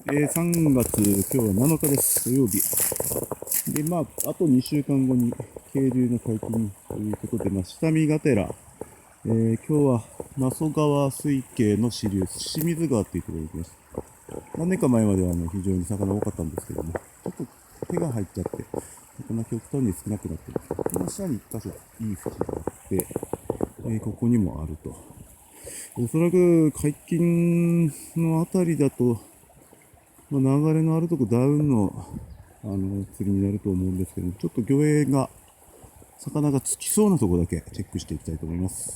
3月、今日は7日です。土曜日。で、あと2週間後に、渓流の解禁ということで、下見がてら、今日は、那須川水系の支流、清水川っていうところに行きます。何年か前までは非常に魚多かったんですけども、ちょっと手が入っちゃって、魚極端に少なくなってるんですけど、この下に1箇所いい淵があって、ここにもあると。おそらく解禁のあたりだと、流れのあるとこダウンの、釣りになると思うんですけども、ちょっと魚影が、魚がつきそうなところだけチェックしていきたいと思います。